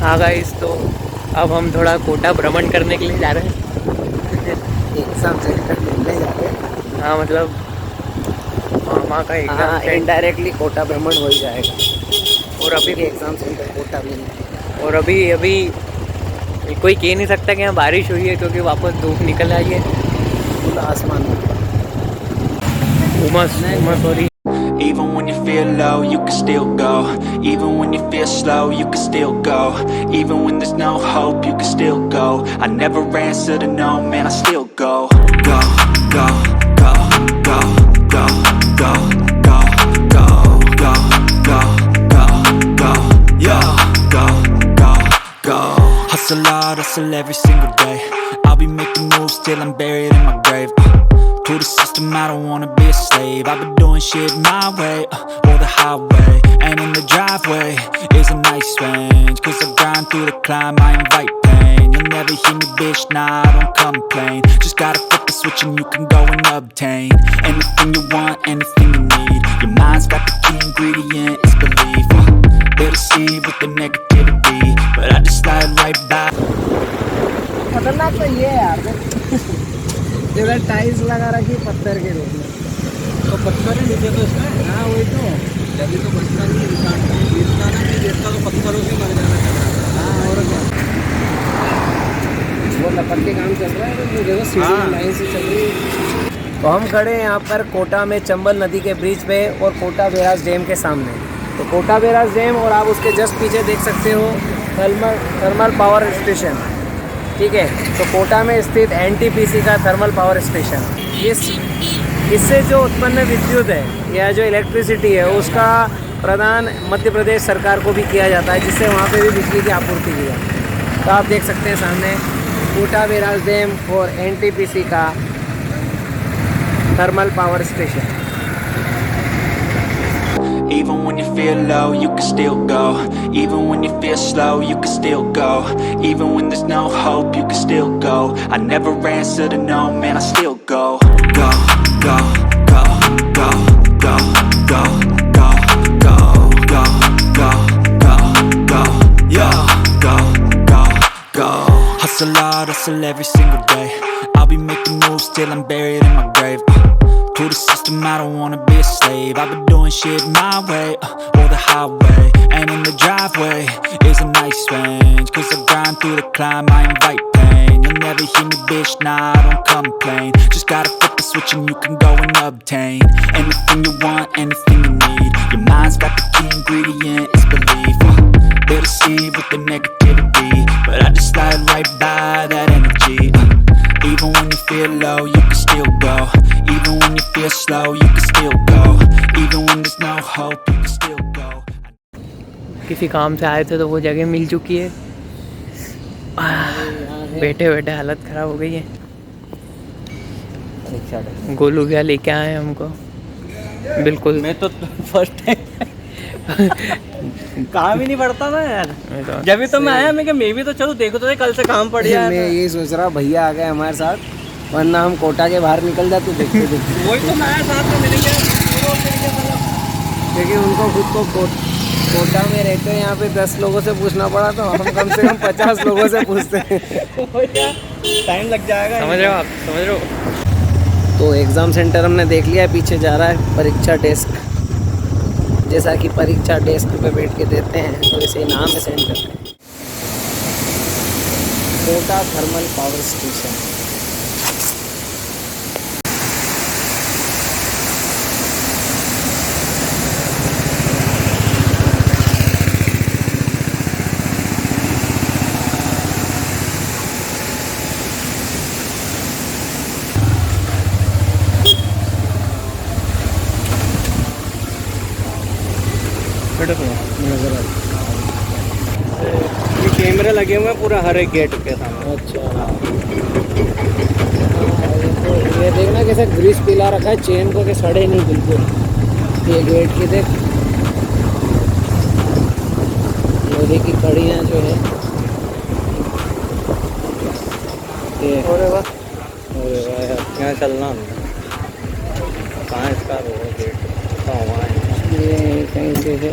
हाँ गाइस, तो अब हम थोड़ा कोटा भ्रमण करने के लिए जा रहे हैं। एग्जाम सेंटर मिलने जा रहे हैं। हाँ मतलब मामा का एग्जाम हाँ, इनडायरेक्टली कोटा भ्रमण हो ही जाएगा। और अभी एग्जाम सेंटर कोटा भी नहीं। और अभी अभी कोई कह नहीं सकता कि यहाँ बारिश हुई है, क्योंकि वापस धूप निकल आई है। खुला आसमान में उमस उमस हो रही है। Even when you feel low, you can still go. Even when you feel slow, you can still go. Even when there's no hope, you can still go. I never answer to no, man, I still go. Go, go, go, go, go, go, go, go, go, go, go, go, yo, go, go, go. Hustle hard, hustle every single day. I'll be making moves till I'm buried in my grave. To the system, I don't wanna be a slave. I've been doing shit my way, or the highway. And in the driveway is a nice range. Cause I grind through the climb, I invite pain. You'll never hear me, bitch, nah, I don't complain. Just gotta flip the switch and you can go and obtain anything you want, anything you need. Your mind's got the key ingredient, it's belief. They'll deceive with the negativity, but I just slide right by. खतरनाक तो ये है यार, इधर tiles लगा रखी पत्थर के रूप में। तो पत्थर ही नीचे तो इसमें। हाँ वही तो, जब तो बचता नहीं इंसान गिरता ना, नहीं गिरता तो पत्थरों से मर जाना चाहिए। हाँ और क्या, वो लपट के काम चल रहा है, तो देखो सीढ़ी लाइन से चल रही है। तो हम खड़े हैं यहाँ पर कोटा में चंबल नदी के ब्रिज पे और कोटा बैराज डैम के सामने। तो कोटा बैराज डैम और आप उसके जस्ट पीछे देख सकते हो थर्मल पावर स्टेशन। ठीक है, तो कोटा में स्थित NTPC का थर्मल पावर स्टेशन, इससे जो उत्पन्न विद्युत है या जो इलेक्ट्रिसिटी है उसका प्रदान मध्य प्रदेश सरकार को भी किया जाता है, जिससे वहाँ पे भी बिजली की आपूर्ति की जाती है। तो आप देख सकते हैं सामने कोटा बैराज डैम और NTPC का thermal power station. Even when you feel low, you can still go. Even when you feel slow, you can still go. Even when there's no hope, you can still go. I never answer to no, man, I still go. Go, go, go, go, go, go, go, go, go, go, go, go, yo, go, go, go. Hustle hard, hustle every single day. I'll be making moves till I'm buried in my grave. To the system, I don't wanna be a slave. I've been doing shit my way, or the highway. And in the driveway is a nice range. Cause I grind through the climb, I invite pain. You'll never hear me, bitch, nah, I don't complain. Just gotta flip the switch and you can go and obtain anything you want, anything you need. Your mind's got the key ingredient, it's belief. They'll deceive with the negativity, but I just slide right by that energy. Even when you feel low, you can still go. Even when you feel slow, you can still go. Even when there's no hope, you can still go. किसी काम से आए थे तो वो जगह मिल चुकी है। बैठे बैठे हालत ख़राब हो गई है। गोलू भैया लेके आए हमको। बिल्कुल, मैं तो फर्स्ट टाइम काम ही नहीं पड़ता था यार। जब भी तो मैं आया, मैं भी तो चलो देखो तो कल से काम पड़ गया। मैं यही सोच रहा, भैया आ गए हमारे साथ, वरना हम कोटा के बाहर निकल जाते देखते देखते। वही तो मैं आया, साथ में मिलेंगे क्योंकि उनको खुद को कोटा में रहते हैं, यहाँ पे 10 लोगों से पूछना पड़ा, तो हम कम से कम 50 लोगों से पूछते हैं। टाइम लग जाएगा। समझ रहे हो आप, समझ रहे हो। तो एग्ज़ाम सेंटर हमने देख लिया है, पीछे जा रहा है परीक्षा डेस्क। जैसा कि परीक्षा डेस्क पे बैठ के देते हैं, तो इसे नाम है center Kota thermal power station. नजर आ ये कैमरे लगे हुए हैं पूरा हर एक गेट के सामने। अच्छा, ये देखना कैसे ग्रीस पिला रखा है चेन को, कि सड़े नहीं बिल्कुल। ये गेट की देख, लोहे की कड़ियाँ जो है ये। अरे वाह यार, यहाँ चलना कहाँ इसका गेट वहाँ है। ये कहीं से है।